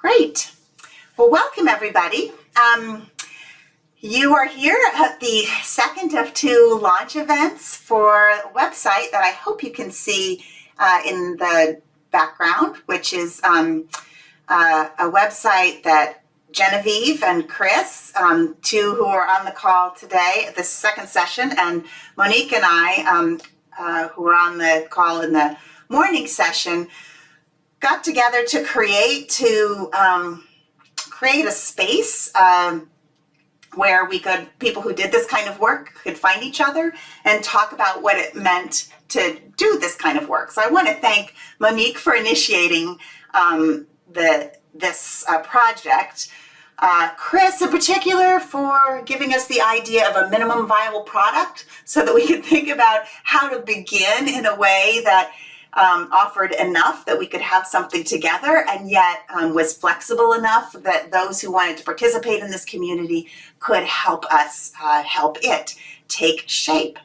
Great. Well, welcome everybody. You are here at the second of two launch events for a website that I hope you can see in the background, which is a website that Genevieve and Chris, two who are on the call today at this second session, and Monique and I, who are on the call in the morning session, got together to create a space where people who did this kind of work could find each other and talk about what it meant to do this kind of work. So I want to thank Monique for initiating this project. Chris in particular for giving us the idea of a minimum viable product so that we could think about how to begin in a way that offered enough that we could have something together and yet was flexible enough that those who wanted to participate in this community could help us help it take shape.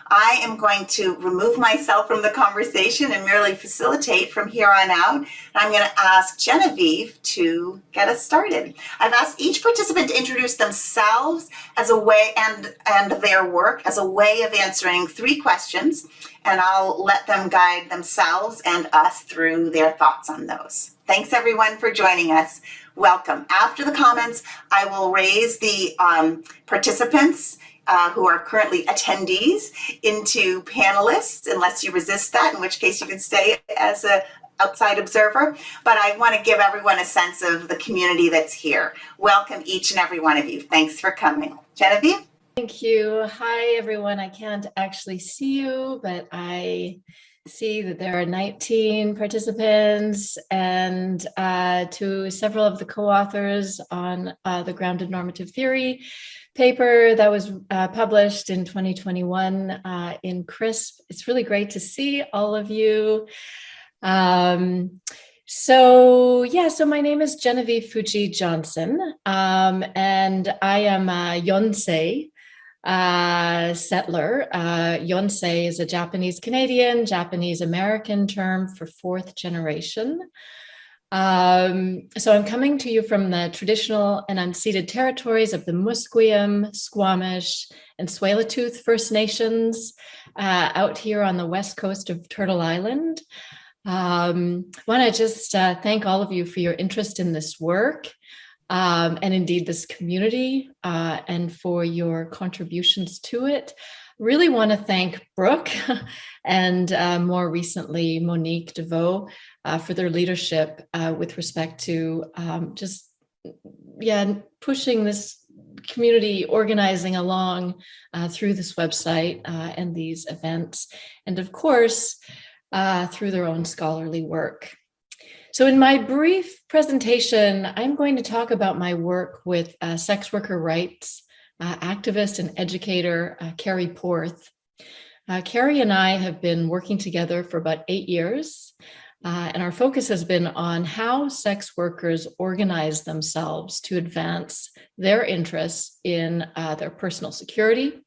I am going to remove myself from the conversation and merely facilitate from here on out. I'm going to ask Genevieve to get us started. I've asked each participant to introduce themselves as a way and their work as a way of answering three questions, and I'll let them guide themselves and us through their thoughts on those. Thanks everyone for joining us. Welcome. After the comments, I will raise the participants who are currently attendees into panelists, unless you resist that, in which case you can stay as an outside observer. But I want to give everyone a sense of the community that's here. Welcome each and every one of you. Thanks for coming. Genevieve? Thank you. Hi, everyone. I can't actually see you, but I see that there are 19 participants and to several of the co-authors on the Grounded Normative Theory paper that was published in 2021 in CRISP. It's really great to see all of you. So my name is Genevieve Fuji Johnson, and I am a Yonsei settler. Yonsei is a Japanese-Canadian, Japanese-American term for fourth generation. So I'm coming to you from the traditional and unceded territories of the Musqueam, Squamish, and Tsleil-Waututh First Nations out here on the west coast of Turtle Island. I want to just thank all of you for your interest in this work and indeed this community and for your contributions to it. Really want to thank Brooke and more recently Monique DeVoe for their leadership with respect to pushing this community organizing along through this website and these events, and of course through their own scholarly work. So in my brief presentation, I'm going to talk about my work with sex worker rights activist and educator Carrie Porth. Carrie and I have been working together for about 8 years, and our focus has been on how sex workers organize themselves to advance their interests in their personal security,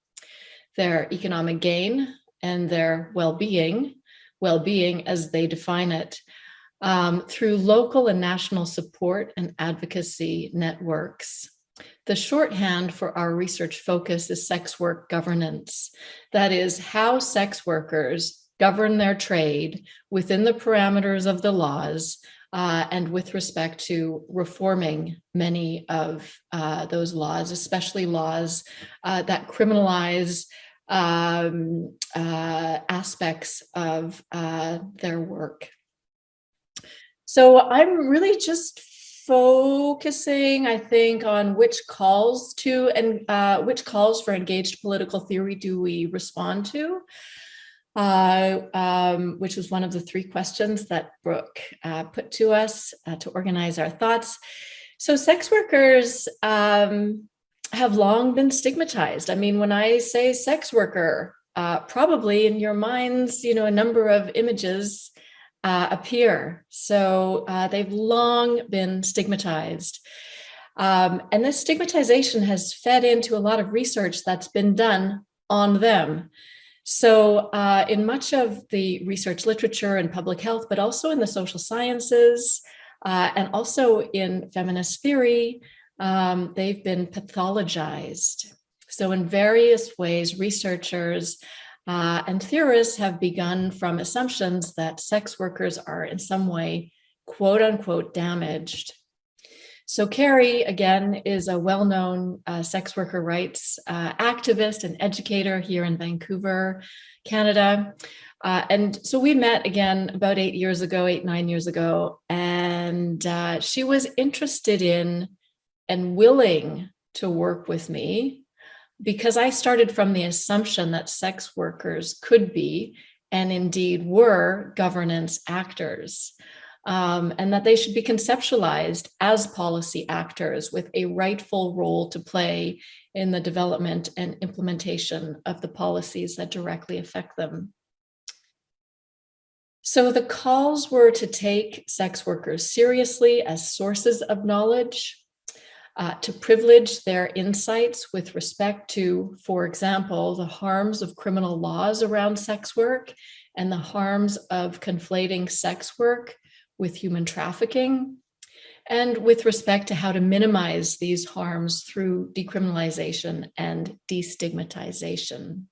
their economic gain, and their well-being as they define it, through local and national support and advocacy networks. The shorthand for our research focus is sex work governance. That is how sex workers govern their trade within the parameters of the laws and with respect to reforming many of those laws, especially laws that criminalize aspects of their work. So I'm really just focusing, I think, on which calls for engaged political theory do we respond to, which was one of the three questions that Brooke put to us to organize our thoughts. So sex workers have long been stigmatized. I mean, when I say sex worker, probably in your minds, a number of images appear. So they've long been stigmatized. And this stigmatization has fed into a lot of research that's been done on them. So in much of the research literature and public health, but also in the social sciences, And also in feminist theory, they've been pathologized. So in various ways, researchers and theorists have begun from assumptions that sex workers are in some way, quote unquote, damaged. So Carrie, again, is a well-known sex worker rights activist and educator here in Vancouver, Canada. And so we met again about 9 years ago, and she was interested in and willing to work with me because I started from the assumption that sex workers could be, and indeed were, governance actors. And that they should be conceptualized as policy actors with a rightful role to play in the development and implementation of the policies that directly affect them. So the calls were to take sex workers seriously as sources of knowledge, to privilege their insights with respect to, for example, the harms of criminal laws around sex work and the harms of conflating sex work with human trafficking, and with respect to how to minimize these harms through decriminalization and destigmatization.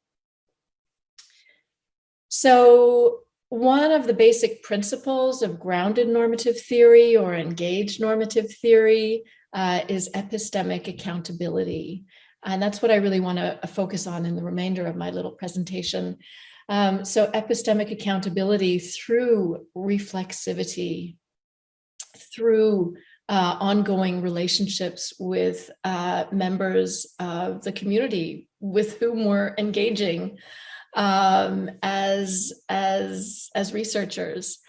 So one of the basic principles of grounded normative theory or engaged normative theory is epistemic accountability. And that's what I really want to focus on in the remainder of my little presentation. So epistemic accountability through reflexivity, through ongoing relationships with members of the community with whom we're engaging as researchers.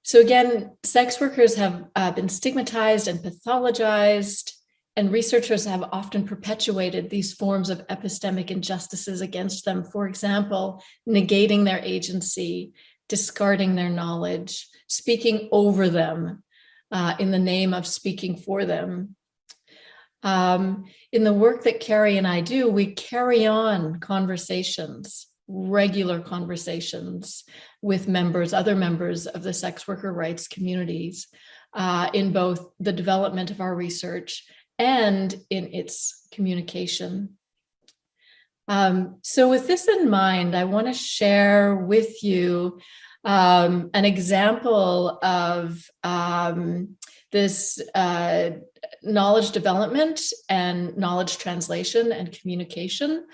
So again, sex workers have been stigmatized and pathologized, and researchers have often perpetuated these forms of epistemic injustices against them. For example, negating their agency, discarding their knowledge, speaking over them in the name of speaking for them. In the work that Carrie and I do, we carry on conversations, regular conversations with other members of the sex worker rights communities in both the development of our research and in its communication. So with this in mind, I want to share with you an example of this knowledge development and knowledge translation and communication.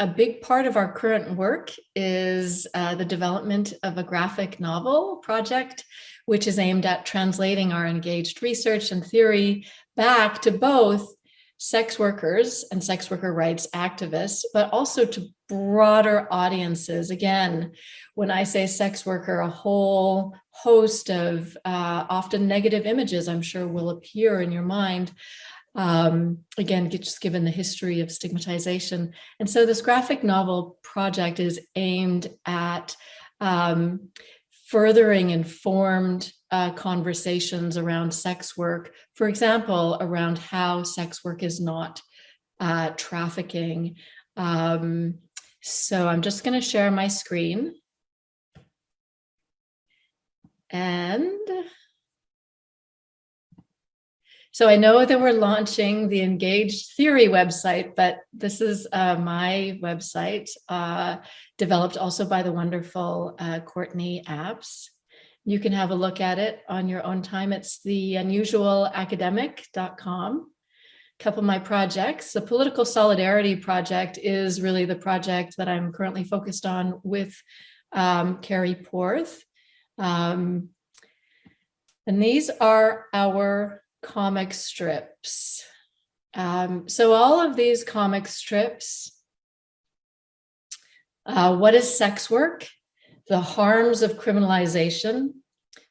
A big part of our current work is the development of a graphic novel project, which is aimed at translating our engaged research and theory back to both sex workers and sex worker rights activists, but also to broader audiences. Again, when I say sex worker, a whole host of often negative images, I'm sure, will appear in your mind. Again, just given the history of stigmatization. And so this graphic novel project is aimed at furthering informed conversations around sex work, for example, around how sex work is not trafficking. So I'm just going to share my screen. And so I know that we're launching the Engaged Theory website, but this is my website, developed also by the wonderful Courtney Apps. You can have a look at it on your own time. It's theunusualacademic.com. A couple of my projects. The Political Solidarity Project is really the project that I'm currently focused on with Carrie Porth. And these are our comic strips. So all of these comic strips, what is sex work? The harms of criminalization.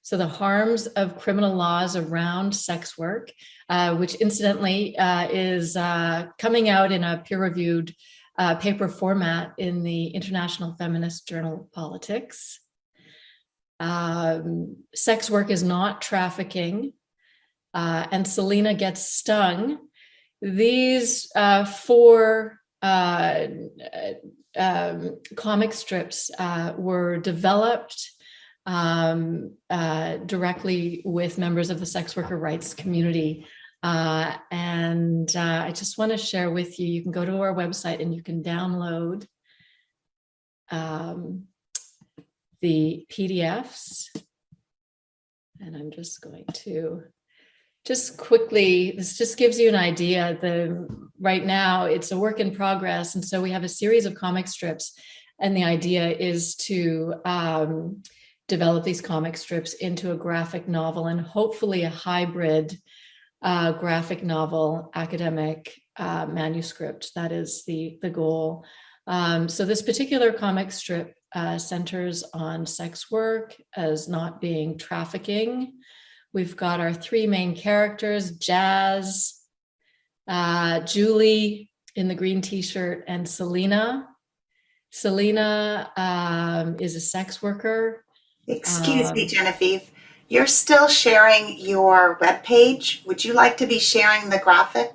So the harms of criminal laws around sex work, which incidentally is coming out in a peer-reviewed paper format in the International Feminist Journal Politics. Sex work is not trafficking, and Selena gets stung. These four comic strips were developed directly with members of the sex worker rights community. And I just want to share with you, you can go to our website and you can download the PDFs. And I'm just going to just quickly, this just gives you an idea. Right now it's a work in progress. And so we have a series of comic strips, and the idea is to develop these comic strips into a graphic novel, and hopefully a hybrid graphic novel academic manuscript. That is the goal. So this particular comic strip centers on sex work as not being trafficking. We've got our three main characters: Jazz, Julie in the green t-shirt, and Selena. Selena is a sex worker. Excuse me, Genevieve. You're still sharing your webpage. Would you like to be sharing the graphic?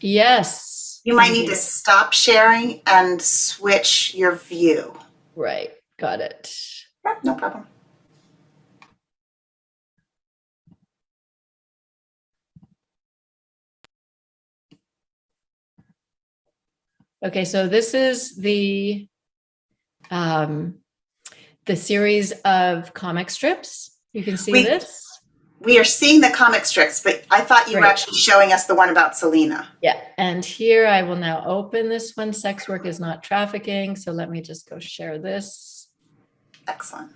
Yes. You might need to stop sharing and switch your view. Right. Got it. Yep, no problem. Okay, so this is the series of comic strips. You can see this. We are seeing the comic strips, but I thought you were actually showing us the one about Selena. Yeah, and here I will now open this one. Sex work is not trafficking. So let me just go share this. Excellent.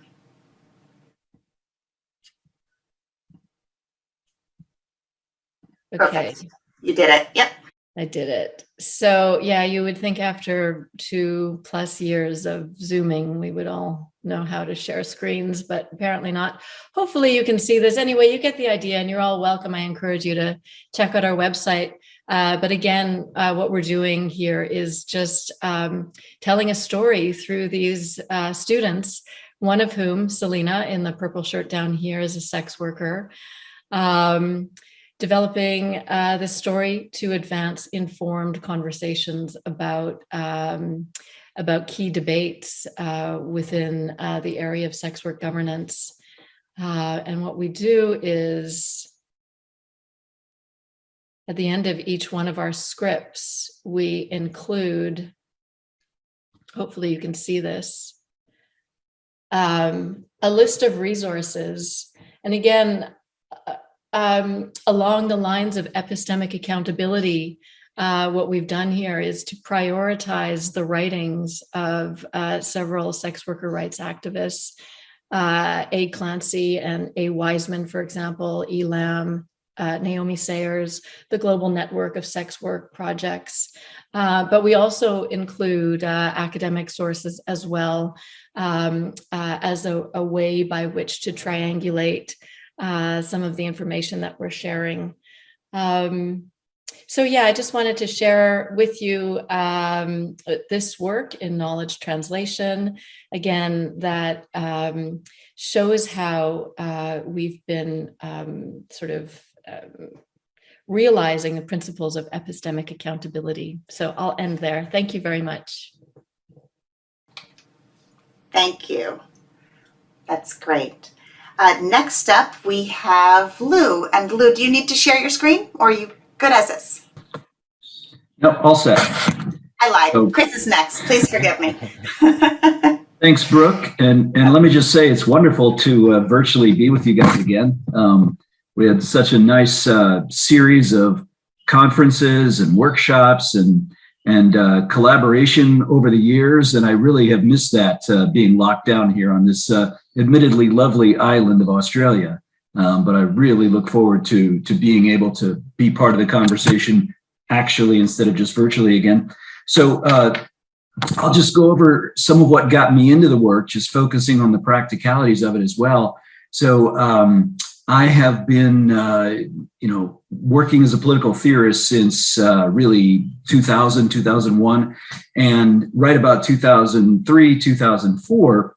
Okay. Perfect. You did it. Yep. I did it. So yeah, you would think after 2+ years of Zooming, we would all know how to share screens, but apparently not. Hopefully you can see this. Anyway, you get the idea, and you're all welcome. I encourage you to check out our website. But again, what we're doing here is just telling a story through these students, one of whom, Selena, in the purple shirt down here, is a sex worker. Developing this story to advance informed conversations about key debates within the area of sex work governance. And what we do is, at the end of each one of our scripts, we include, hopefully you can see this, a list of resources. And again, along the lines of epistemic accountability, what we've done here is to prioritize the writings of several sex worker rights activists, A. Clancy and A. Wiseman, for example, E. Lamb, Naomi Sayers, the Global Network of Sex Work Projects. But we also include academic sources as well, as a way by which to triangulate some of the information that we're sharing. So yeah, I just wanted to share with you this work in knowledge translation, again, that shows how we've been sort of realizing the principles of epistemic accountability. So I'll end there. Thank you very much. Thank you. That's great. Next up, we have Lou. And Lou, do you need to share your screen, or are you good as is? No, all set. I lied. Oh. Chris is next. Please forgive me. Thanks, Brooke. And let me just say, it's wonderful to virtually be with you guys again. We had such a nice series of conferences and workshops and collaboration over the years, and I really have missed that being locked down here on this admittedly lovely island of Australia. But I really look forward to being able to be part of the conversation actually instead of just virtually again. So I'll just go over some of what got me into the work, just focusing on the practicalities of it as well. So I have been, working as a political theorist since really 2000, 2001, and right about 2003, 2004,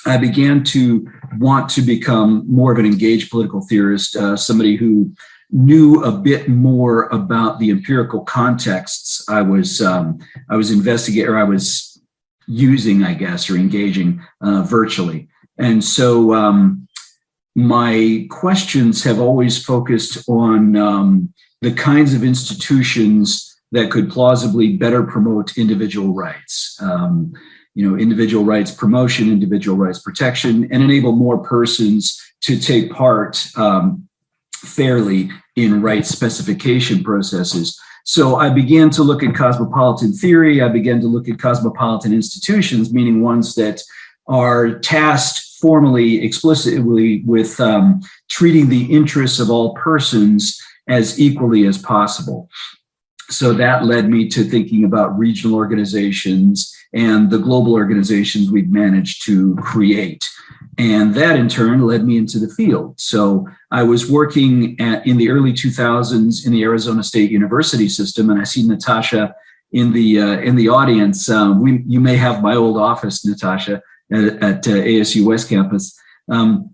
I began to want to become more of an engaged political theorist, somebody who knew a bit more about the empirical contexts I was investigating, or I was using, I guess, or engaging virtually. And so my questions have always focused on the kinds of institutions that could plausibly better promote individual rights. Individual rights promotion, individual rights protection, and enable more persons to take part fairly in rights specification processes. So I began to look at cosmopolitan theory. I began to look at cosmopolitan institutions, meaning ones that are tasked formally, explicitly with treating the interests of all persons as equally as possible. So that led me to thinking about regional organizations and the global organizations we've managed to create. And that in turn led me into the field. So I was working in the early 2000s in the Arizona State University system, and I see Natasha in the audience. You may have my old office, Natasha, at ASU West Campus. And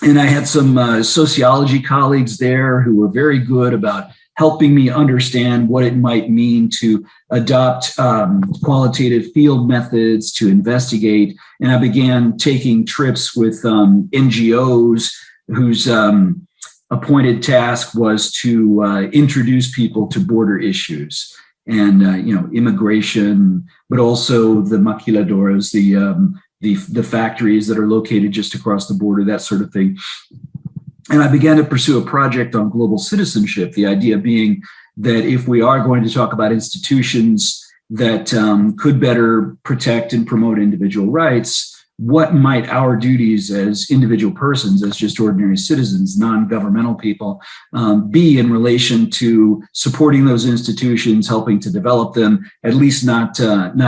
I had some sociology colleagues there who were very good about helping me understand what it might mean to adopt qualitative field methods to investigate. And I began taking trips with NGOs whose appointed task was to introduce people to border issues and immigration, but also the maquiladoras, the factories that are located just across the border, that sort of thing. And I began to pursue a project on global citizenship, the idea being that if we are going to talk about institutions that could better protect and promote individual rights, what might our duties as individual persons, as just ordinary citizens, non-governmental people, be in relation to supporting those institutions, helping to develop them, at least not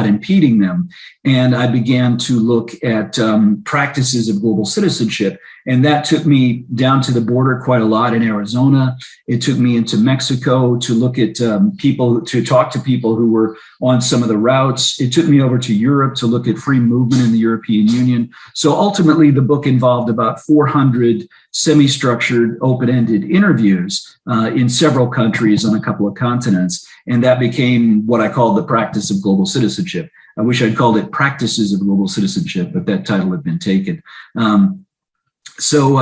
impeding them. And I began to look at practices of global citizenship. And that took me down to the border quite a lot in Arizona. It took me into Mexico to look at people, to talk to people who were on some of the routes. It took me over to Europe to look at free movement in the European Union. So ultimately, the book involved about 400 semi-structured, open-ended interviews in several countries on a couple of continents. And that became what I called the practice of global citizenship. I wish I'd called it Practices of Global Citizenship, but that title had been taken. So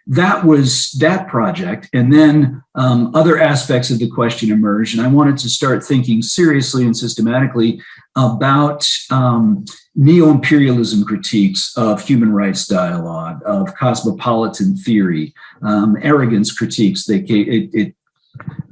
that was that project. And then other aspects of the question emerged. And I wanted to start thinking seriously and systematically about neo-imperialism critiques of human rights dialogue, of cosmopolitan theory, arrogance critiques. It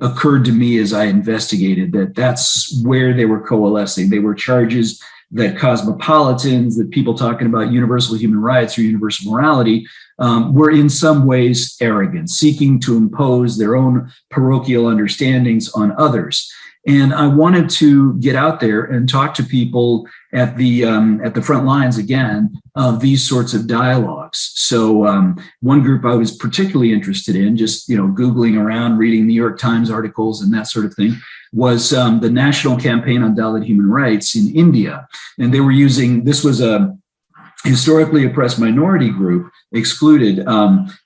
occurred to me as I investigated that that's where they were coalescing. They were charges that cosmopolitans, that people talking about universal human rights or universal morality, were in some ways arrogant, seeking to impose their own parochial understandings on others. And I wanted to get out there and talk to people at the front lines again of these sorts of dialogues. So one group I was particularly interested in, just Googling around, reading New York Times articles and that sort of thing, was the National Campaign on Dalit Human Rights in India. And they were using, this was a historically oppressed minority group, excluded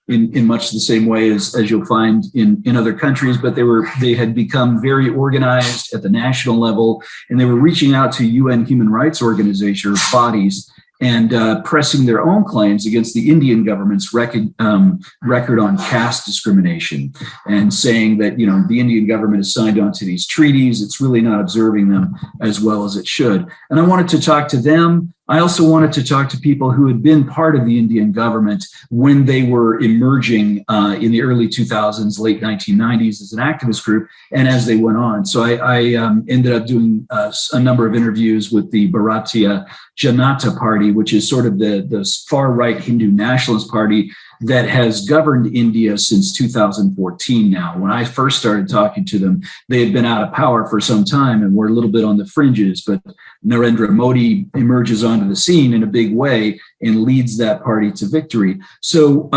in much the same way as you'll find in other countries, but they had become very organized at the national level, and they were reaching out to UN human rights organization bodies and pressing their own claims against the Indian government's record on caste discrimination, and saying that the Indian government has signed on to these treaties. It's really not observing them as well as it should. And I wanted to talk to them. I also wanted to talk to people who had been part of the Indian government when they were emerging in the early 2000s, late 1990s as an activist group, and as they went on. So I ended up doing a number of interviews with the Bharatiya Janata Party, which is sort of the far-right Hindu nationalist party that has governed India since 2014 now. When I first started talking to them, they had been out of power for some time and were a little bit on the fringes, but Narendra Modi emerges onto the scene in a big way and leads that party to victory. So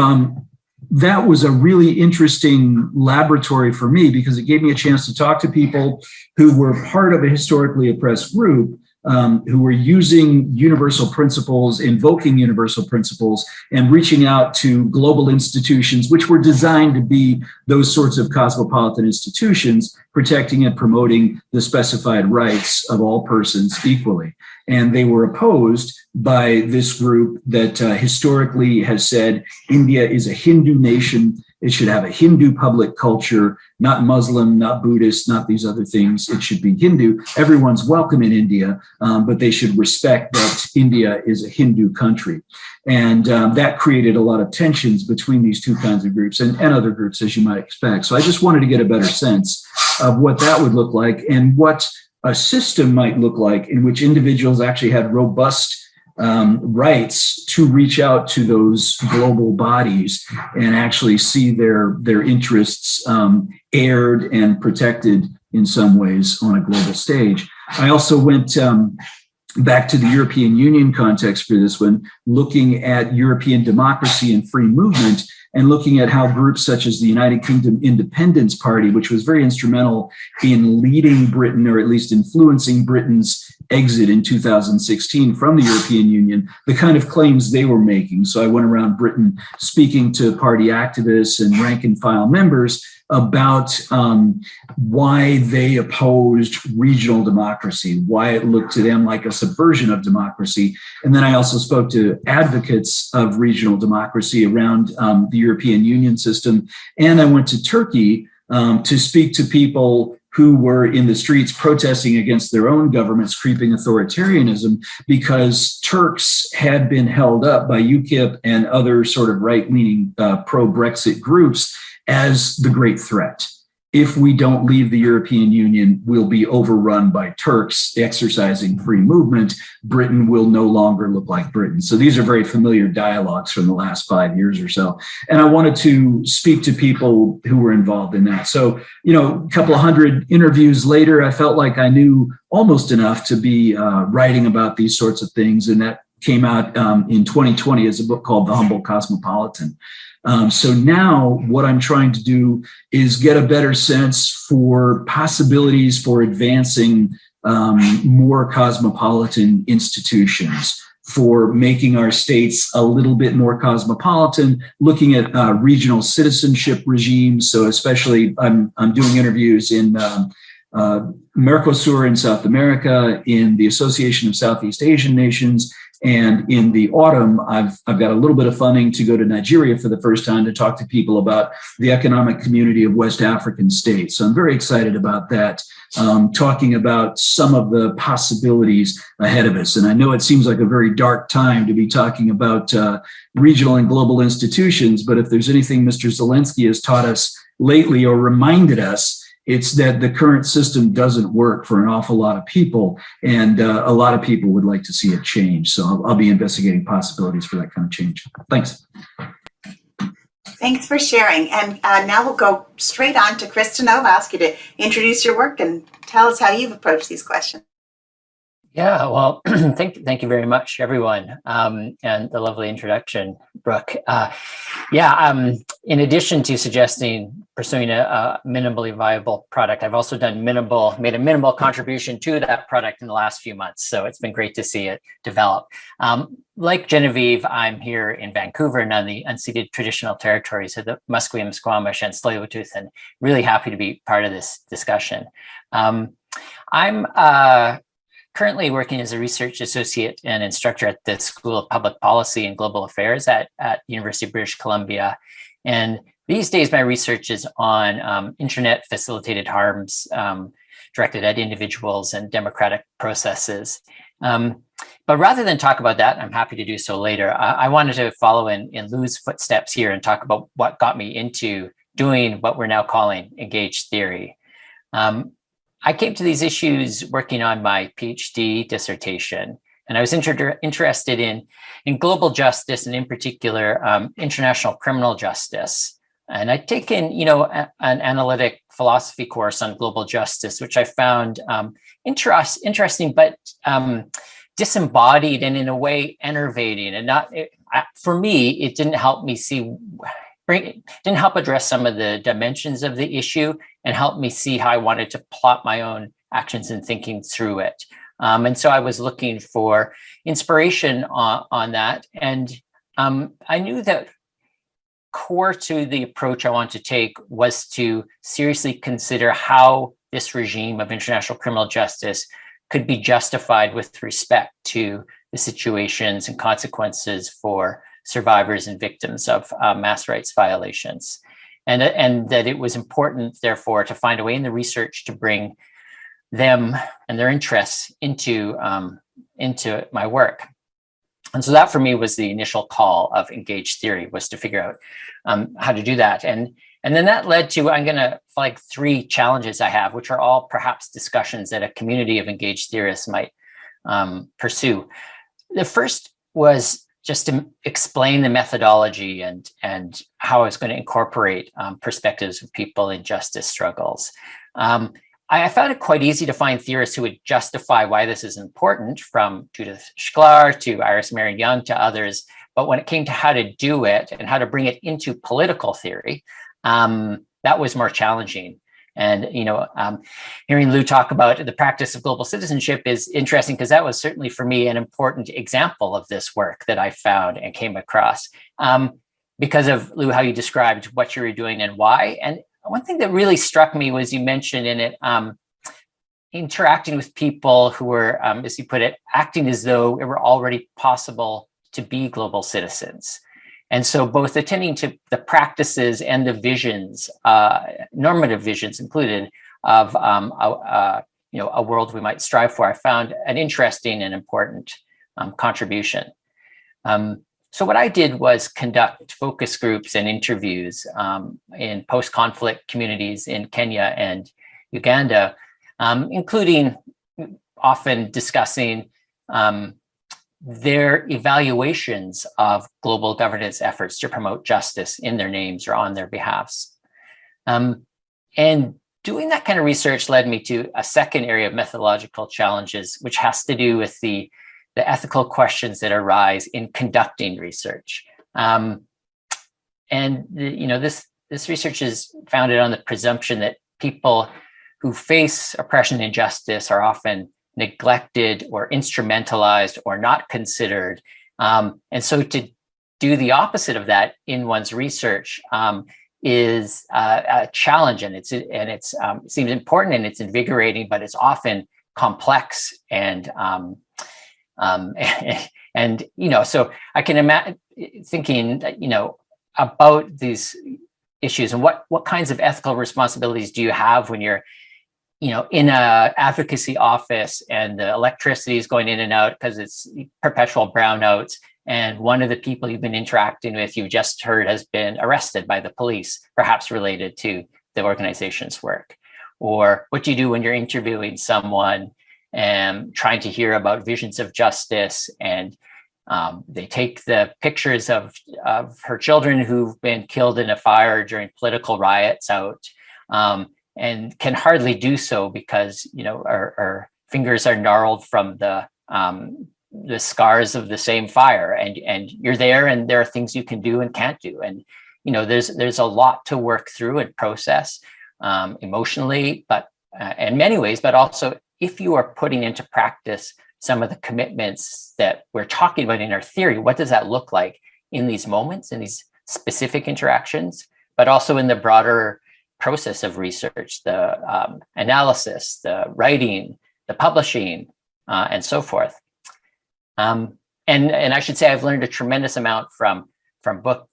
that was a really interesting laboratory for me, because it gave me a chance to talk to people who were part of a historically oppressed group, who were using universal principles, invoking universal principles, and reaching out to global institutions, which were designed to be those sorts of cosmopolitan institutions, protecting and promoting the specified rights of all persons equally. And they were opposed by this group that historically has said India is a Hindu nation. It should have a Hindu public culture, not Muslim, not Buddhist, not these other things. It should be Hindu. Everyone's welcome in India, but they should respect that India is a Hindu country. And that created a lot of tensions between these two kinds of groups and other groups, as you might expect. So I just wanted to get a better sense of what that would look like and what a system might look like in which individuals actually had robust rights to reach out to those global bodies and actually see their interests aired and protected in some ways on a global stage. I also went back to the European Union context for this one, looking at European democracy and free movement, and looking at how groups such as the United Kingdom Independence Party, which was very instrumental in leading Britain, or at least influeing Britain's exit in 2016 from the European Union, the kind of claims they were making. So I went around Britain speaking to party activists and rank and file members about why they opposed regional democracy, why it looked to them like a subversion of democracy. And then I also spoke to advocates of regional democracy around the European Union system. And I went to Turkey to speak to people who were in the streets protesting against their own government's creeping authoritarianism, because Turks had been held up by UKIP and other sort of right-leaning pro-Brexit groups as the great threat. If we don't leave the European Union, we'll be overrun by Turks exercising free movement. Britain will no longer look like Britain. So these are very familiar dialogues from the last 5 years or so. And I wanted to speak to people who were involved in that. So, a couple of hundred interviews later, I felt like I knew almost enough to be writing about these sorts of things. And that came out in 2020 as a book called The Humble Cosmopolitan. So now what I'm trying to do is get a better sense for possibilities for advancing more cosmopolitan institutions, for making our states a little bit more cosmopolitan, looking at regional citizenship regimes. So especially I'm doing interviews in Mercosur in South America, in the Association of Southeast Asian Nations. And in the autumn, I've got a little bit of funding to go to Nigeria for the first time to talk to people about the economic community of West African states. So I'm very excited about that, talking about some of the possibilities ahead of us. And I know it seems like a very dark time to be talking about regional and global institutions, but if there's anything Mr. Zelensky has taught us lately or reminded us, it's that the current system doesn't work for an awful lot of people, and a lot of people would like to see it change. So I'll be investigating possibilities for that kind of change. Thanks. Thanks for sharing. And now we'll go straight on to Kristen. I'll ask you to introduce your work and tell us how you've approached these questions. Yeah, well, thank you very much, everyone, and the lovely introduction, Brooke. In addition to pursuing a minimally viable product, I've also made a minimal contribution to that product in the last few months. So it's been great to see it develop. Like Genevieve, I'm here in Vancouver and on the unceded traditional territories of the Musqueam, Squamish, and Tsleil-Waututh, and really happy to be part of this discussion. I'm currently working as a research associate and instructor at the School of Public Policy and Global Affairs at University of British Columbia. And these days, my research is on internet-facilitated harms directed at individuals and democratic processes. But rather than talk about that, I'm happy to do so later. I wanted to follow in Lou's footsteps here and talk about what got me into doing what we're now calling engaged theory. I came to these issues working on my PhD dissertation, and I was interested in global justice, and in particular, international criminal justice. And I'd taken, an analytic philosophy course on global justice, which I found interesting, but disembodied and in a way enervating. And for me, it didn't help me didn't help address some of the dimensions of the issue and help me see how I wanted to plot my own actions and thinking through it. And so I was looking for inspiration on that. And I knew that core to the approach I wanted to take was to seriously consider how this regime of international criminal justice could be justified with respect to the situations and consequences for survivors and victims of mass rights violations. And that it was important, therefore, to find a way in the research to bring them and their interests into my work. And so that for me was the initial call of engaged theory, was to figure out how to do that. And then that led to, I'm going to flag 3 challenges I have, which are all perhaps discussions that a community of engaged theorists might pursue. The first was just to explain the methodology and how I was going to incorporate perspectives of people in justice struggles. I found it quite easy to find theorists who would justify why this is important, from Judith Shklar to Iris Marion Young to others. But when it came to how to do it and how to bring it into political theory, that was more challenging. And, hearing Lou talk about the practice of global citizenship is interesting, because that was certainly for me an important example of this work that I found and came across, because of, Lou, how you described what you were doing and why. And one thing that really struck me was, you mentioned in it, interacting with people who were, as you put it, acting as though it were already possible to be global citizens. And so both attending to the practices and the visions, normative visions included, of a world we might strive for, I found an interesting and important contribution. So what I did was conduct focus groups and interviews in post-conflict communities in Kenya and Uganda, including often discussing their evaluations of global governance efforts to promote justice in their names or on their behalfs. And doing that kind of research led me to a second area of methodological challenges, which has to do with the ethical questions that arise in conducting research. This research is founded on the presumption that people who face oppression and injustice are often neglected or instrumentalized or not considered. And so to do the opposite of that in one's research is a challenge, and it seems important and it's invigorating, but it's often complex and so I can imagine thinking, about these issues and what kinds of ethical responsibilities do you have when you're, in a advocacy office and the electricity is going in and out because it's perpetual brownouts, and one of the people you've been interacting with, you've just heard, has been arrested by the police, perhaps related to the organization's work. Or what do you do when you're interviewing someone and trying to hear about visions of justice, and they take the pictures of her children who've been killed in a fire during political riots out, and can hardly do so because our fingers are gnarled from the scars of the same fire, and you're there, and there are things you can do and can't do, and there's a lot to work through and process emotionally, but in many ways, but also if you are putting into practice some of the commitments that we're talking about in our theory, what does that look like in these moments, in these specific interactions, but also in the broader process of research, the analysis, the writing, the publishing, and so forth. And I should say I've learned a tremendous amount from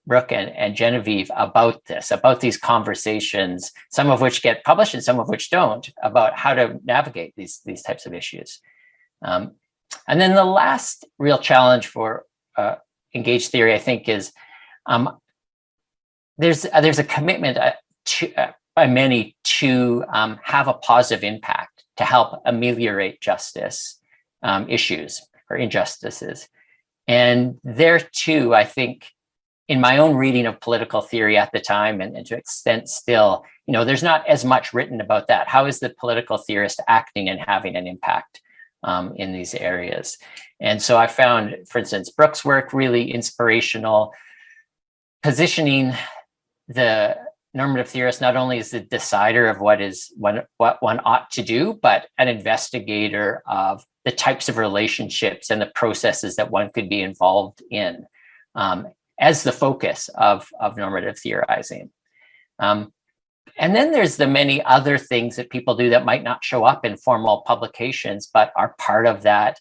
Brooke and Genevieve about this, about these conversations, some of which get published and some of which don't, about how to navigate these types of issues. And then the last real challenge for engaged theory, I think, is there's a commitment by many to have a positive impact, to help ameliorate justice issues or injustices. And there too, I think, in my own reading of political theory at the time, and to an extent still, there's not as much written about that. How is the political theorist acting and having an impact in these areas? And so I found, for instance, Brooke's work really inspirational, positioning the normative theorist not only is the decider of what one ought to do, but an investigator of the types of relationships and the processes that one could be involved in as the focus of normative theorizing. And then there's the many other things that people do that might not show up in formal publications, but are part of that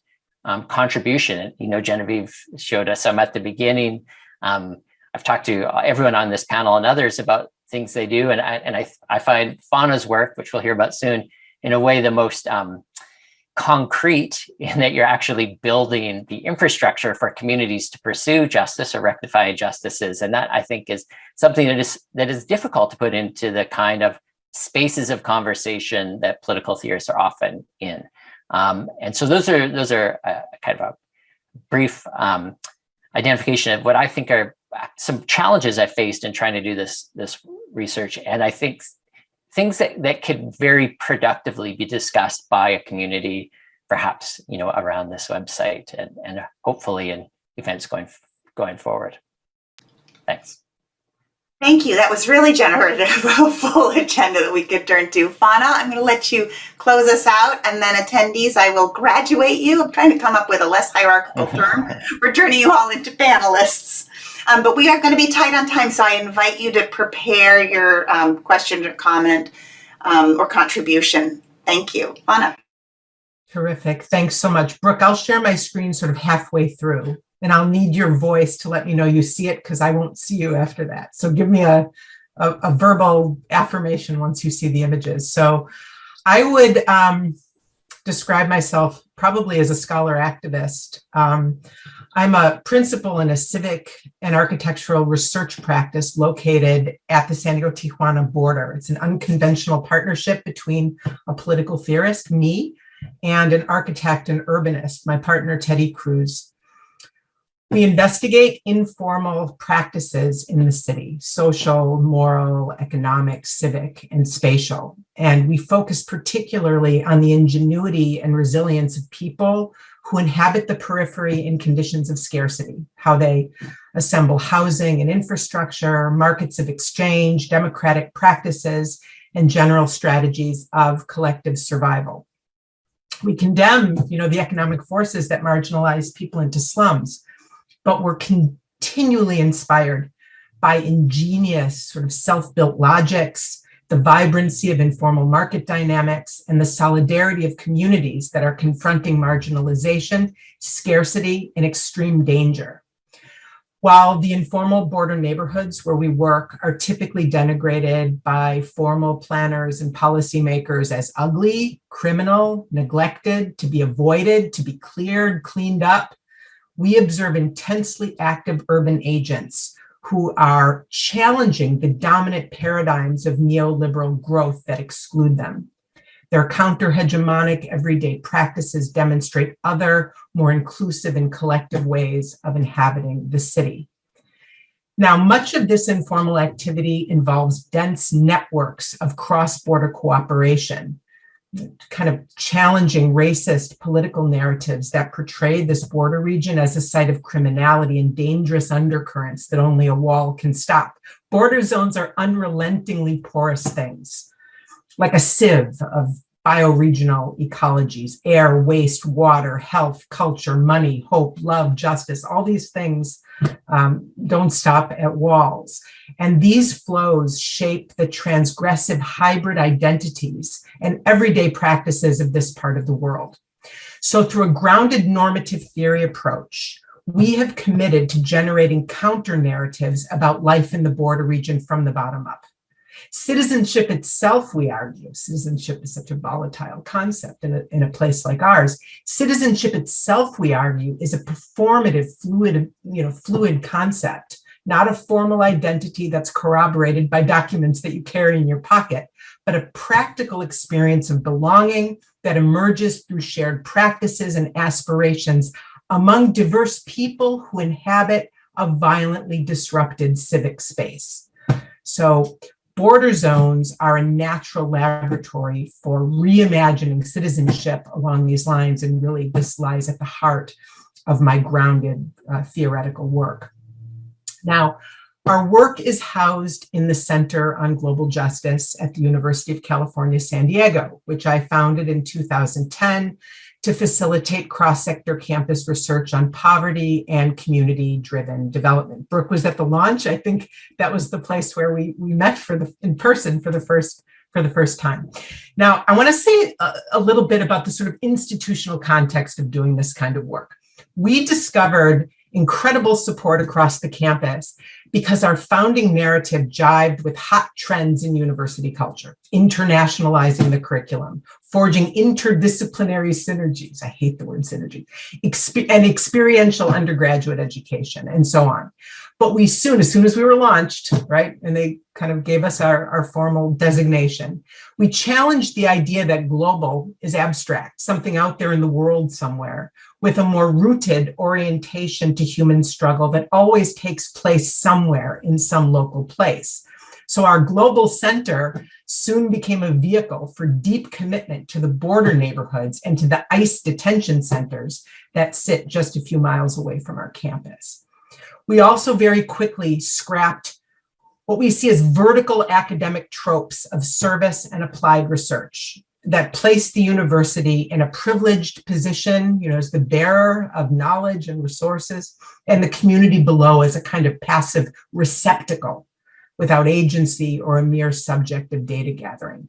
contribution. And, Genevieve showed us some at the beginning. I've talked to everyone on this panel and others about things they do. And I find Fauna's work, which we'll hear about soon, in a way the most concrete, in that you're actually building the infrastructure for communities to pursue justice or rectify injustices. And that, I think, is something that is difficult to put into the kind of spaces of conversation that political theorists are often in. And so those are kind of a brief identification of what I think are some challenges I faced in trying to do this research. And I think things that could very productively be discussed by a community, perhaps, around this website and hopefully in events going forward. Thanks. Thank you. That was really generative of a full agenda that we could turn to. Fauna, I'm going to let you close us out, and then attendees, I will graduate you. I'm trying to come up with a less hierarchical term for turning you all into panelists. But we are going to be tight on time, so I invite you to prepare your question or comment or contribution. Thank you. Fauna. Terrific. Thanks so much. Brooke, I'll share my screen sort of halfway through, and I'll need your voice to let me know you see it, because I won't see you after that. So give me a verbal affirmation once you see the images. So I would describe myself probably as a scholar activist. I'm a principal in a civic and architectural research practice located at the San Diego-Tijuana border. It's an unconventional partnership between a political theorist, me, and an architect and urbanist, my partner, Teddy Cruz. We investigate informal practices in the city: social, moral, economic, civic, and spatial. And we focus particularly on the ingenuity and resilience of people who inhabit the periphery in conditions of scarcity, how they assemble housing and infrastructure, markets of exchange, democratic practices, and general strategies of collective survival. We condemn, the economic forces that marginalize people into slums, but we're continually inspired by ingenious sort of self-built logics, the vibrancy of informal market dynamics, and the solidarity of communities that are confronting marginalization, scarcity, and extreme danger. While the informal border neighborhoods where we work are typically denigrated by formal planners and policymakers as ugly, criminal, neglected, to be avoided, to be cleared, cleaned up, we observe intensely active urban agents who are challenging the dominant paradigms of neoliberal growth that exclude them. Their counter-hegemonic everyday practices demonstrate other, more inclusive and collective ways of inhabiting the city. Now, much of this informal activity involves dense networks of cross-border cooperation, kind of challenging racist political narratives that portray this border region as a site of criminality and dangerous undercurrents that only a wall can stop. Border zones are unrelentingly porous things, like a sieve of bioregional ecologies: air, waste, water, health, culture, money, hope, love, justice. All these things don't stop at walls. And these flows shape the transgressive hybrid identities and everyday practices of this part of the world. So through a grounded normative theory approach, we have committed to generating counter narratives about life in the border region from the bottom up. Citizenship itself, we argue, citizenship is such a volatile concept in a place like ours. Citizenship itself, we argue, is a performative, fluid concept, not a formal identity that's corroborated by documents that you carry in your pocket, but a practical experience of belonging that emerges through shared practices and aspirations among diverse people who inhabit a violently disrupted civic space. So border zones are a natural laboratory for reimagining citizenship along these lines, and really this lies at the heart of my grounded theoretical work. Now, Our work is housed in the Center on Global Justice at the University of California, San Diego, which I founded in 2010 to facilitate cross-sector campus research on poverty and community-driven development. Brooke was at the launch. I think that was the place where we met in person for the first time. Now, I want to say a little bit about the sort of institutional context of doing this kind of work. We discovered incredible support across the campus because our founding narrative jibed with hot trends in university culture, internationalizing the curriculum, forging interdisciplinary synergies. I hate the word synergy, and experiential undergraduate education, and so on. But we soon, as soon as we were launched, right, and they kind of gave us our formal designation, we challenged the idea that global is abstract, something out there in the world somewhere, with a more rooted orientation to human struggle that always takes place somewhere in some local place. So our global center soon became a vehicle for deep commitment to the border neighborhoods and to the ICE detention centers that sit just a few miles away from our campus. We also very quickly scrapped what we see as vertical academic tropes of service and applied research that place the university in a privileged position, as the bearer of knowledge and resources, and the community below as a kind of passive receptacle without agency or a mere subject of data gathering.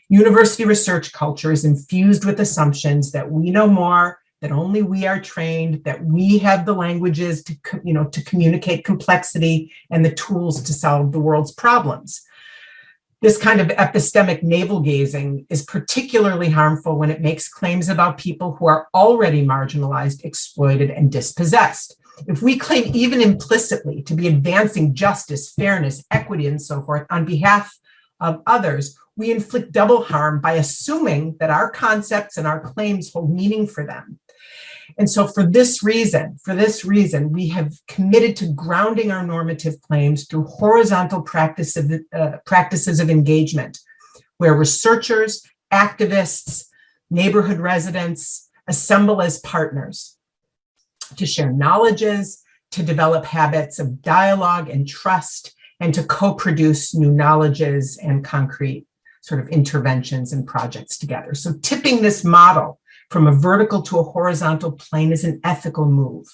University research culture is infused with assumptions that we know more, that only we are trained, that we have the languages to communicate complexity and the tools to solve the world's problems. This kind of epistemic navel-gazing is particularly harmful when it makes claims about people who are already marginalized, exploited, and dispossessed. If we claim even implicitly to be advancing justice, fairness, equity, and so forth on behalf of others, we inflict double harm by assuming that our concepts and our claims hold meaning for them. And so for this reason, we have committed to grounding our normative claims through horizontal practices of engagement, where researchers, activists, neighborhood residents assemble as partners to share knowledges, to develop habits of dialogue and trust, and to co-produce new knowledges and concrete sort of interventions and projects together. So tipping this model from a vertical to a horizontal plane is an ethical move.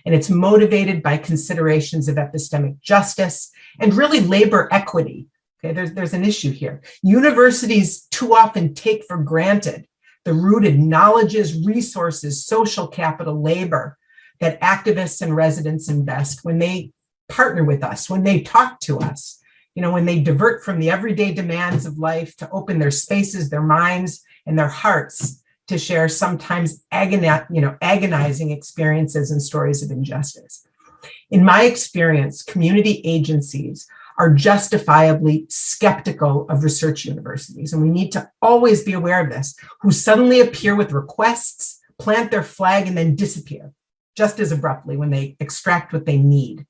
And it's motivated by considerations of epistemic justice and really labor equity. Okay, there's an issue here. Universities too often take for granted the rooted knowledges, resources, social capital, labor that activists and residents invest when they partner with us, when they talk to us, when they divert from the everyday demands of life to open their spaces, their minds, and their hearts to share sometimes agonizing experiences and stories of injustice. In my experience, community agencies are justifiably skeptical of research universities, and we need to always be aware of this, who suddenly appear with requests, plant their flag, and then disappear just as abruptly when they extract what they need.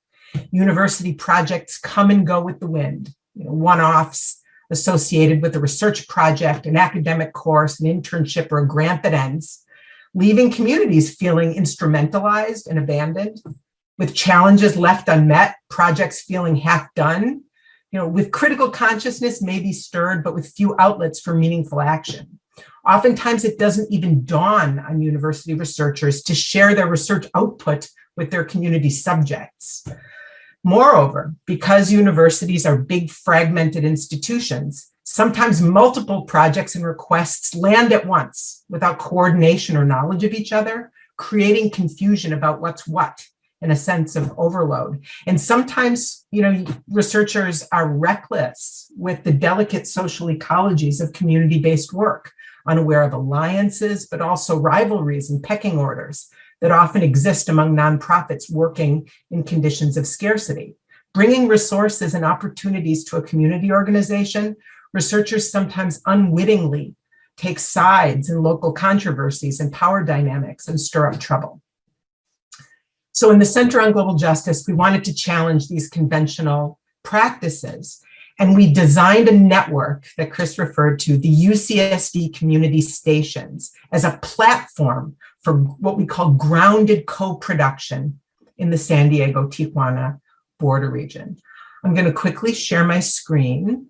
University projects come and go with the wind, one-offs associated with a research project, an academic course, an internship, or a grant that ends, leaving communities feeling instrumentalized and abandoned, with challenges left unmet, projects feeling half done, with critical consciousness maybe stirred, but with few outlets for meaningful action. Oftentimes, it doesn't even dawn on university researchers to share their research output with their community subjects. Moreover, because universities are big fragmented institutions, sometimes multiple projects and requests land at once without coordination or knowledge of each other, creating confusion about what's what and a sense of overload. And sometimes, researchers are reckless with the delicate social ecologies of community-based work, unaware of alliances, but also rivalries and pecking orders that often exist among nonprofits working in conditions of scarcity. Bringing resources and opportunities to a community organization, researchers sometimes unwittingly take sides in local controversies and power dynamics and stir up trouble. So in the Center on Global Justice, we wanted to challenge these conventional practices, and we designed a network that Chris referred to, the UCSD Community Stations, as a platform for what we call grounded co-production in the San Diego-Tijuana border region. I'm going to quickly share my screen.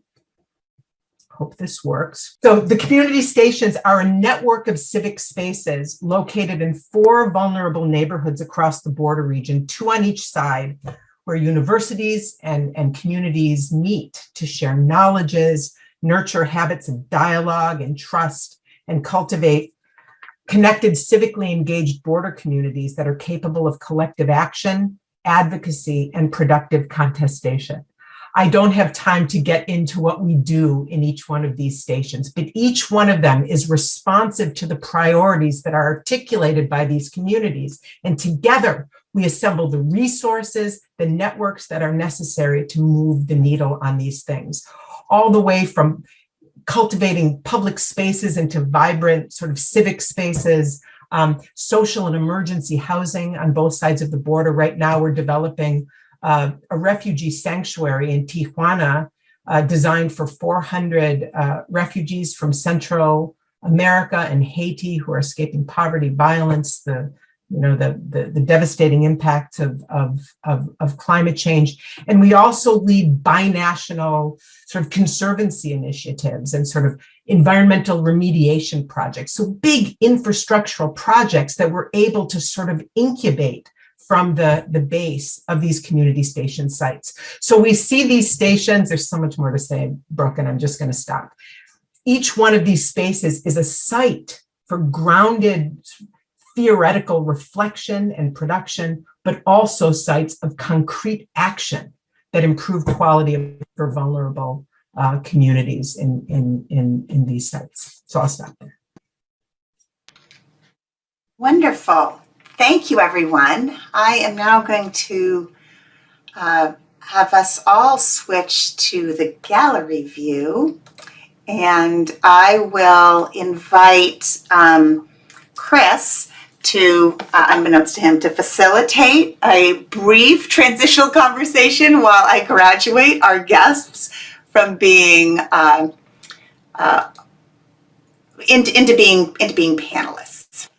Hope this works. So the community stations are a network of civic spaces located in 4 vulnerable neighborhoods across the border region, 2 on each side, where universities and communities meet to share knowledges, nurture habits of dialogue and trust, and cultivate connected, civically engaged border communities that are capable of collective action, advocacy, and productive contestation. I don't have time to get into what we do in each one of these stations, but each one of them is responsive to the priorities that are articulated by these communities. And together, we assemble the resources, the networks that are necessary to move the needle on these things, all the way from cultivating public spaces into vibrant sort of civic spaces, social and emergency housing on both sides of the border. Right now, we're developing a refugee sanctuary in Tijuana, designed for 400 refugees from Central America and Haiti who are escaping poverty, violence, the devastating impacts of climate change. And we also lead binational sort of conservancy initiatives and sort of environmental remediation projects. So big infrastructural projects that we're able to sort of incubate from the base of these community station sites. So we see these stations, there's so much more to say, Brooke, and I'm just going to stop. Each one of these spaces is a site for grounded theoretical reflection and production, but also sites of concrete action that improve quality for vulnerable communities in these sites. So I'll stop there. Wonderful. Thank you, everyone. I am now going to have us all switch to the gallery view, and I will invite Chris to, unbeknownst to him, to facilitate a brief transitional conversation while I graduate our guests from being into being panelists.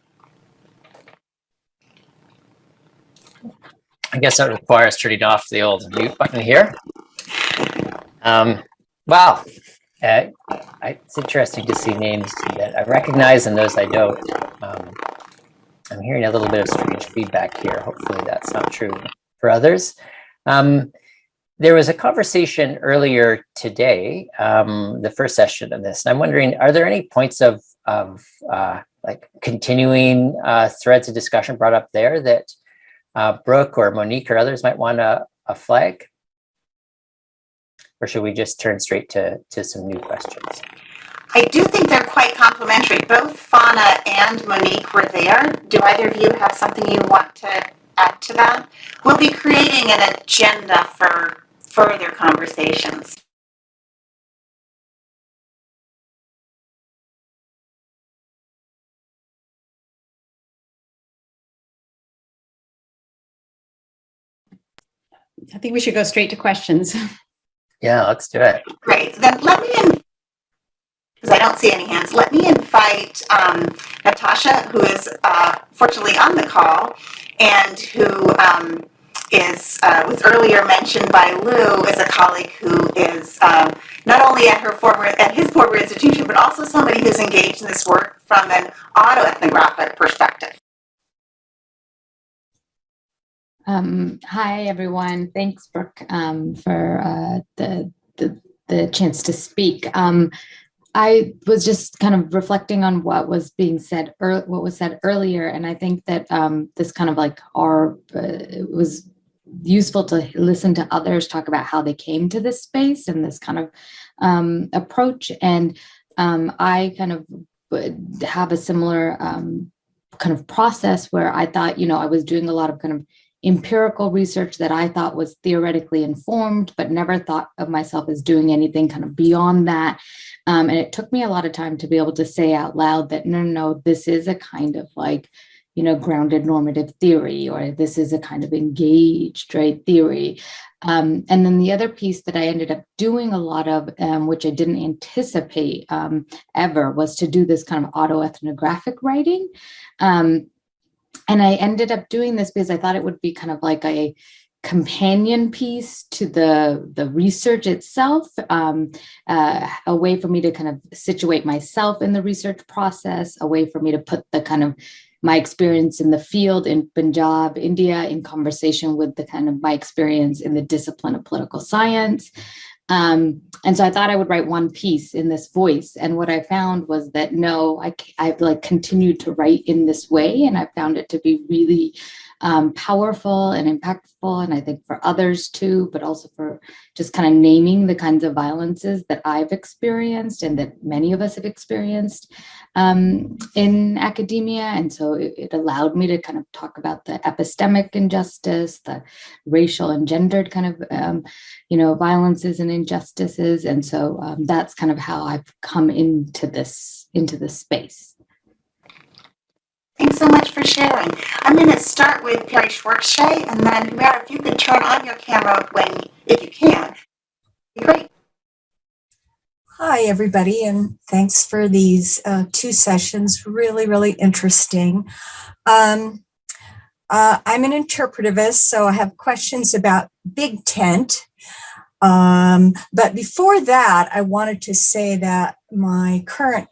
I guess that requires turning off the old mute button here. Wow. It's interesting to see names that I recognize and those I don't. I'm hearing a little bit of strange feedback here. Hopefully that's not true for others. There was a conversation earlier today, the first session of this, and I'm wondering, are there any points of like continuing threads of discussion brought up there that Brooke or Monique or others might want a flag? Or should we just turn straight to some new questions? I do think they're quite complementary. Both Fauna and Monique were there. Do either of you have something you want to add to that? We'll be creating an agenda for further conversations. I think we should go straight to questions. Yeah, let's do it. Great. Then let me, because I don't see any hands, let me invite Natasha, who is fortunately on the call, and who was earlier mentioned by Lou as a colleague who is not only at his former institution, but also somebody who's engaged in this work from an autoethnographic perspective. Hi, everyone. Thanks, Brooke, for the chance to speak. I was just kind of reflecting on what was being said, what was said earlier, and I think that this kind of like it was useful to listen to others talk about how they came to this space and this kind of approach. And I kind of would have a similar kind of process where I thought, I was doing a lot of kind of empirical research that I thought was theoretically informed, but never thought of myself as doing anything kind of beyond that. And it took me a lot of time to be able to say out loud that, no, this is a kind of like, grounded normative theory, or this is a kind of engaged, right, theory. And then the other piece that I ended up doing a lot of, which I didn't anticipate ever, was to do this kind of autoethnographic writing. And I ended up doing this because I thought it would be kind of like a companion piece to the research itself, a way for me to kind of situate myself in the research process, a way for me to put the kind of my experience in the field in Punjab, India, in conversation with the kind of my experience in the discipline of political science. And so I thought I would write one piece in this voice. And what I found was that, no, I've like continued to write in this way. And I found it to be really powerful and impactful. And I think for others too, but also for just kind of naming the kinds of violences that I've experienced and that many of us have experienced in academia. And so it allowed me to kind of talk about the epistemic injustice, the racial and gendered kind of, violences and injustices. And so that's kind of how I've come into this space. Thanks so much for sharing. I'm going to start with Perry Schwartzshay, and then Humera, if you could turn on your camera if you can, great. Hi, everybody, and thanks for these 2 sessions. Really, really interesting. I'm an interpretivist, so I have questions about Big Tent. But before that, I wanted to say that my current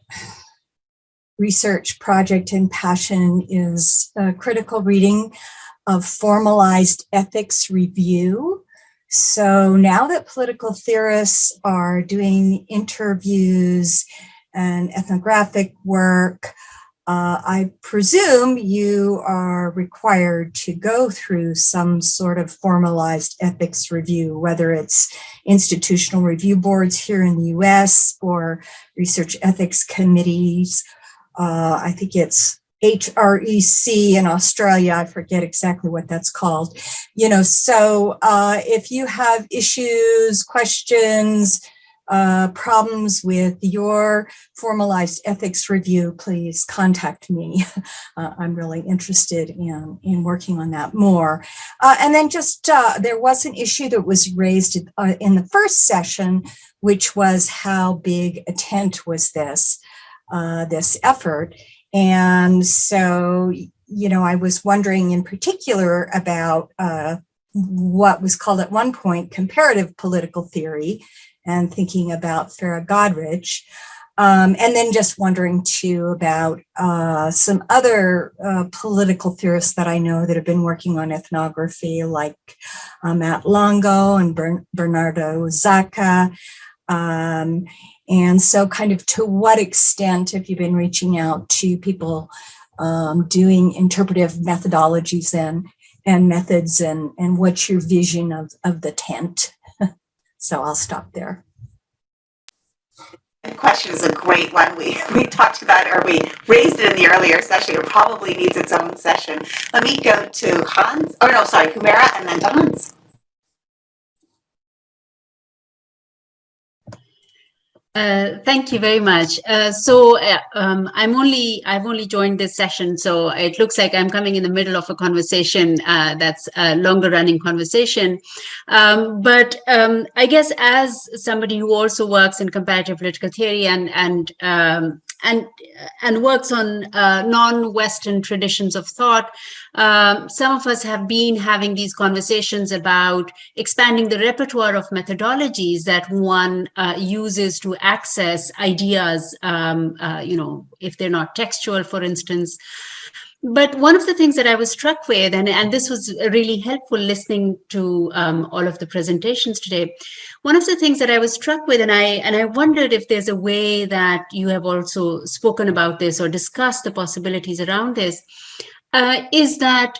research project and passion is critical reading of formalized ethics review. So now that political theorists are doing interviews and ethnographic work, I presume you are required to go through some sort of formalized ethics review, whether it's institutional review boards here in the US or research ethics committees. I think it's HREC in Australia. I forget exactly what that's called. So if you have issues, questions, problems with your formalized ethics review, please contact me. I'm really interested in working on that more. And then just there was an issue that was raised in the first session, which was how big a tent was this effort. And so, I was wondering in particular about what was called at one point comparative political theory, and thinking about Farah Godrich. And then just wondering too about some other political theorists that I know that have been working on ethnography, like Matt Longo and Bernardo Zacca. And so kind of to what extent have you been reaching out to people doing interpretive methodologies and methods, and what's your vision of the tent? So I'll stop there. The question is a great one. We talked about, or we raised it in the earlier session. It probably needs its own session. Let me go to Humera, and then to Hans. Thank you very much. I've only joined this session, so it looks like I'm coming in the middle of a conversation that's a longer running conversation. But I guess as somebody who also works in comparative political theory and works on non-Western traditions of thought, some of us have been having these conversations about expanding the repertoire of methodologies that one uses to access ideas, if they're not textual, for instance. But one of the things that I was struck with, and this was really helpful listening to all of the presentations today, one of the things that I was struck with, and I wondered if there's a way that you have also spoken about this or discussed the possibilities around this, is that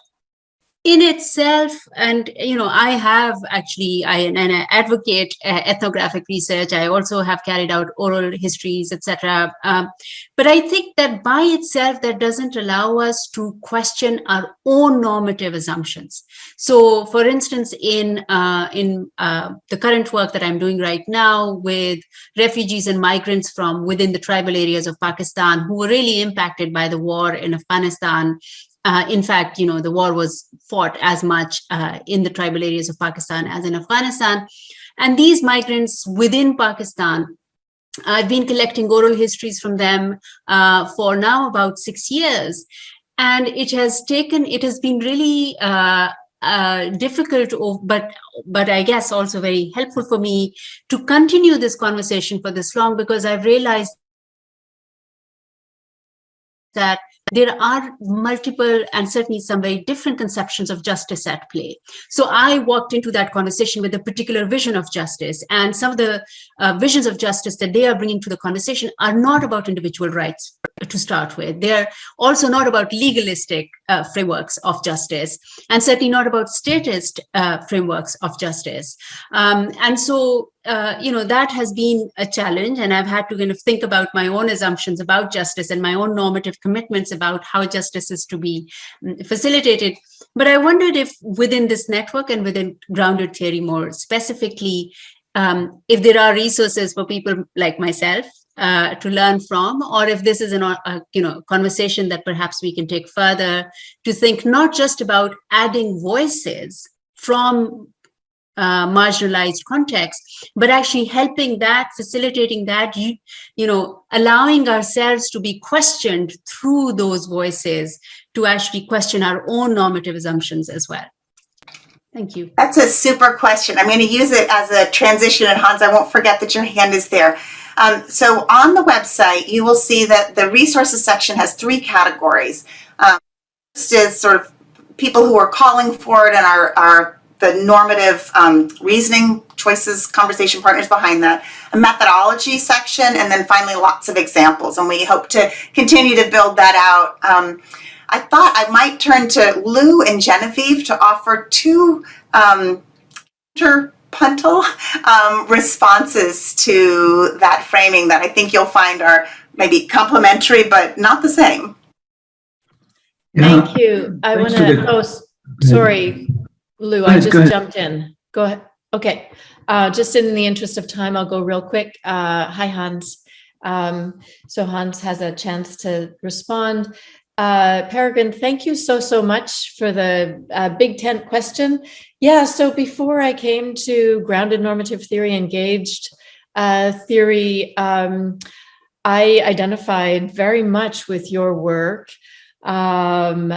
in itself, and I have actually, I advocate ethnographic research. I also have carried out oral histories, etc. But I think that by itself, that doesn't allow us to question our own normative assumptions. So, for instance, in the current work that I'm doing right now with refugees and migrants from within the tribal areas of Pakistan who were really impacted by the war in Afghanistan. In fact, the war was fought as much in the tribal areas of Pakistan as in Afghanistan. And these migrants within Pakistan, I've been collecting oral histories from them for now about 6 years. And it has been really difficult, but I guess also very helpful for me to continue this conversation for this long, because I've realized that there are multiple and certainly some very different conceptions of justice at play. So I walked into that conversation with a particular vision of justice, and some of the visions of justice that they are bringing to the conversation are not about individual rights to start with. They're also not about legalistic frameworks of justice, and certainly not about statist frameworks of justice. And so, that has been a challenge, and I've had to kind of think about my own assumptions about justice and my own normative commitments about how justice is to be facilitated. But I wondered if within this network and within grounded theory more specifically, if there are resources for people like myself to learn from, or if this is a conversation that perhaps we can take further to think not just about adding voices from marginalized context, but actually helping that, facilitating that, allowing ourselves to be questioned through those voices to actually question our own normative assumptions as well. Thank you. That's a super question. I'm going to use it as a transition, and Hans, I won't forget that your hand is there. So on the website, you will see that the resources section has 3 categories. First is sort of people who are calling for it and are the normative reasoning choices, conversation partners behind that, a methodology section, and then finally lots of examples. And we hope to continue to build that out. I thought I might turn to Lou and Genevieve to offer 2 interpuntal responses to that framing that I think you'll find are maybe complementary, but not the same. Thank you. I want to, sorry, Lou, I just jumped in. Go ahead. Okay. Just in the interest of time, I'll go real quick. Hi, Hans. So Hans has a chance to respond. Peregrine, thank you so much for the big tent question. Yeah, so before I came to grounded normative theory, engaged theory, I identified very much with your work and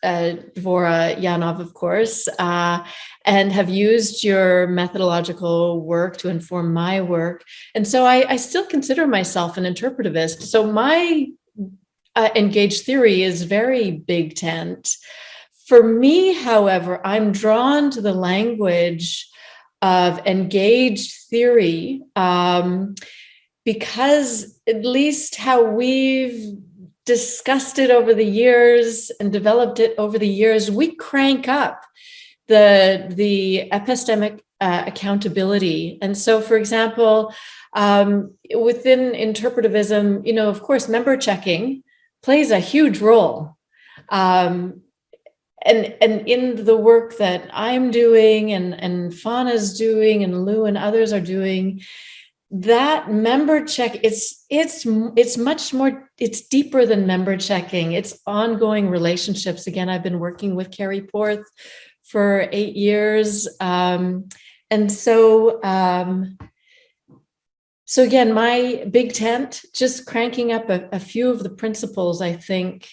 Dvora Yanov, of course, and have used your methodological work to inform my work. And so I still consider myself an interpretivist. So my engaged theory is very big tent. For me, however, I'm drawn to the language of engaged theory because at least how we've discussed it over the years and developed it over the years, we crank up the epistemic accountability. And so, for example, within interpretivism, of course, member checking plays a huge role. And in the work that I'm doing and Fauna's doing and Lou and others are doing, that member check, it's much more, it's deeper than member checking. It's ongoing relationships. Again, I've been working with Carrie Porth for 8 years. And so again, my big tent, just cranking up a few of the principles, I think,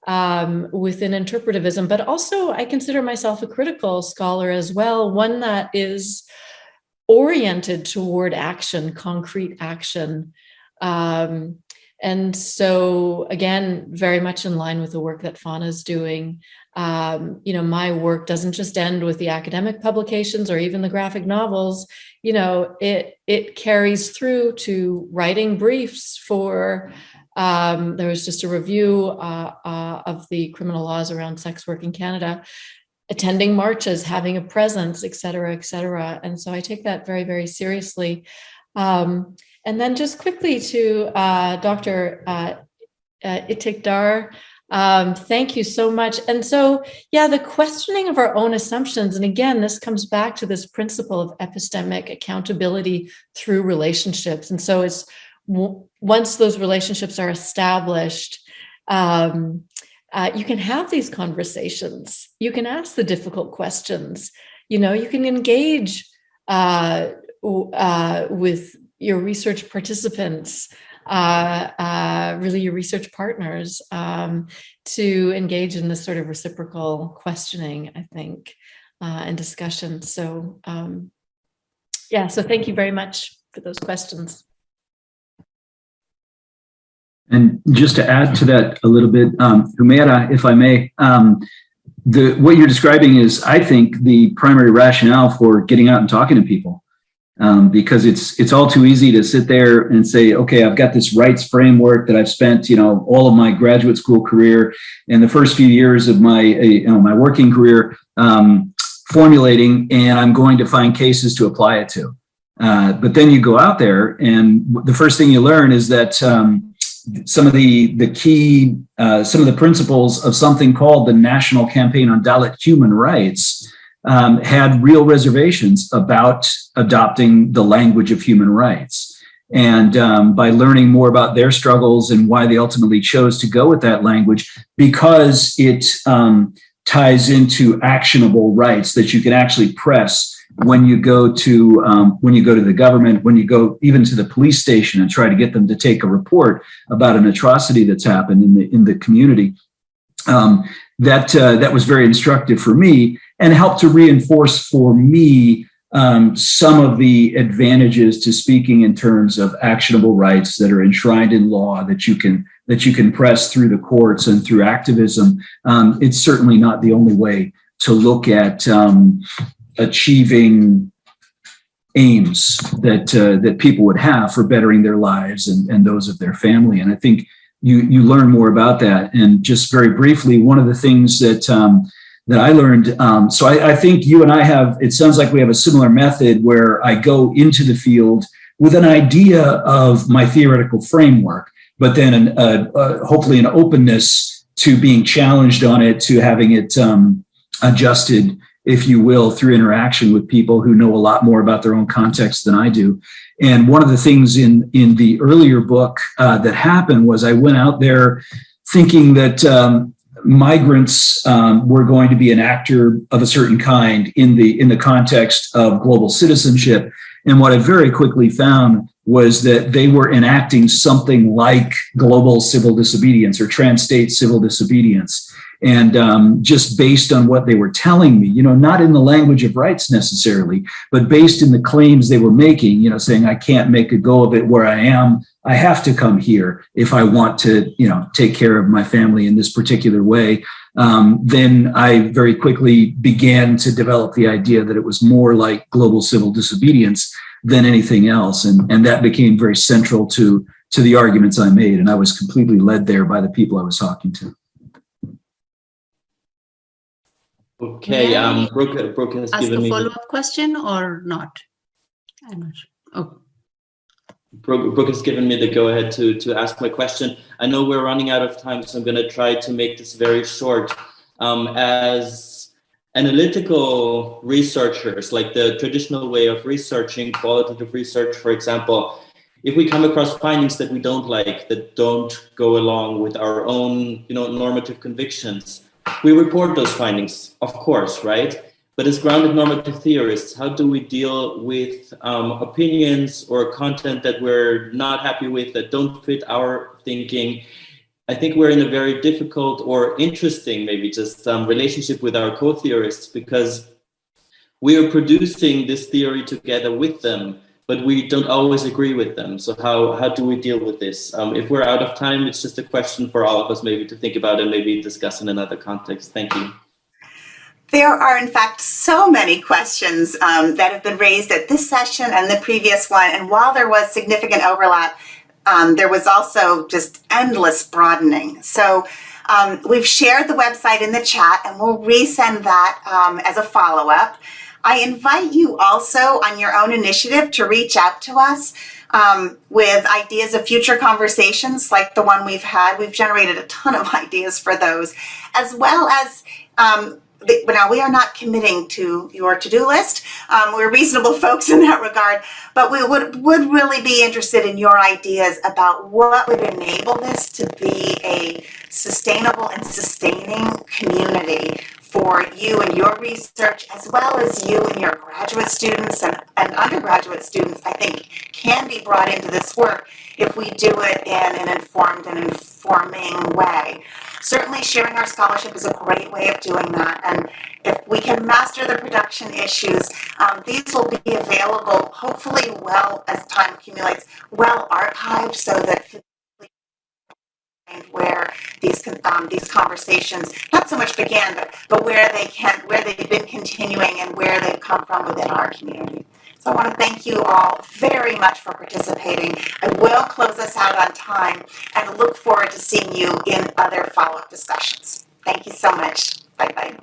within interpretivism, but also I consider myself a critical scholar as well, one that is oriented toward action, concrete action. And so, again, very much in line with the work that Fauna's doing. My work doesn't just end with the academic publications or even the graphic novels. It carries through to writing briefs for, there was just a review of the criminal laws around sex work in Canada, attending marches, having a presence, et cetera, et cetera. And so I take that very, very seriously. And then just quickly to Dr. Itikdar, thank you so much. And so, yeah, the questioning of our own assumptions. And again, this comes back to this principle of epistemic accountability through relationships. And so it's once those relationships are established, you can have these conversations. You can ask the difficult questions. You can engage with your research participants. really your research partners to engage in this sort of reciprocal questioning, I think, and discussion. So yeah, so thank you very much for those questions. And just to add to that a little bit, Humaira, if I may, what you're describing is, I think, the primary rationale for getting out and talking to people, because it's all too easy to sit there and say, okay, I've got this rights framework that I've spent, all of my graduate school career and the first few years of my, my working career formulating, and I'm going to find cases to apply it to. But then you go out there, and the first thing you learn is that some of the key, some of the principles of something called the National Campaign on Dalit Human Rights had real reservations about adopting the language of human rights. And by learning more about their struggles and why they ultimately chose to go with that language, because it ties into actionable rights that you can actually press when you go to the government, when you go even to the police station and try to get them to take a report about an atrocity that's happened in the community. That was very instructive for me and helped to reinforce for me some of the advantages to speaking in terms of actionable rights that are enshrined in law that you can press through the courts and through activism. It's certainly not the only way to look at achieving aims that people would have for bettering their lives and those of their family. And I think you learn more about that. And just very briefly, one of the things that I learned, so I think you and I it sounds like we have a similar method where I go into the field with an idea of my theoretical framework, but then hopefully an openness to being challenged on it, to having it adjusted, if you will, through interaction with people who know a lot more about their own context than I do. And one of the things in the earlier book that happened was I went out there thinking that migrants were going to be an actor of a certain kind in the context of global citizenship. And what I very quickly found was that they were enacting something like global civil disobedience or trans-state civil disobedience. And just based on what they were telling me, not in the language of rights necessarily, but based in the claims they were making, saying, I can't make a go of it where I am. I have to come here if I want to, take care of my family in this particular way. Then I very quickly began to develop the idea that it was more like global civil disobedience than anything else. And that became very central to the arguments I made. And I was completely led there by the people I was talking to. Okay, Brooke has given me a follow-up question or not? I'm not sure. Oh. Brooke has given me the go-ahead to ask my question. I know we're running out of time, so I'm going to try to make this very short. As analytical researchers, like the traditional way of researching, qualitative research, for example, if we come across findings that we don't like, that don't go along with our own, normative convictions, we report those findings, of course, right? But as grounded normative theorists, how do we deal with opinions or content that we're not happy with, that don't fit our thinking? I think we're in a very difficult or interesting, maybe just relationship with our co-theorists, because we are producing this theory together with them, but we don't always agree with them. So how do we deal with this? If we're out of time, it's just a question for all of us maybe to think about and maybe discuss in another context. Thank you. There are, in fact, so many questions that have been raised at this session and the previous one. And while there was significant overlap, there was also just endless broadening. So we've shared the website in the chat, and we'll resend that as a follow-up. I invite you also on your own initiative to reach out to us with ideas of future conversations like the one we've had. We've generated a ton of ideas for those, as well as now, we are not committing to your to-do list. We're reasonable folks in that regard, but we would really be interested in your ideas about what would enable this to be a sustainable and sustaining community for you and your research, as well as you and your graduate students and undergraduate students, I think, can be brought into this work if we do it in an informed and informing way. Certainly sharing our scholarship is a great way of doing that, and if we can master the production issues, these will be available, hopefully well, as time accumulates, well archived, so that where these conversations not so much began, but where they've been continuing and where they've come from within our community. So I want to thank you all very much for participating. I will close us out on time and look forward to seeing you in other follow-up discussions. Thank you so much. Bye-bye.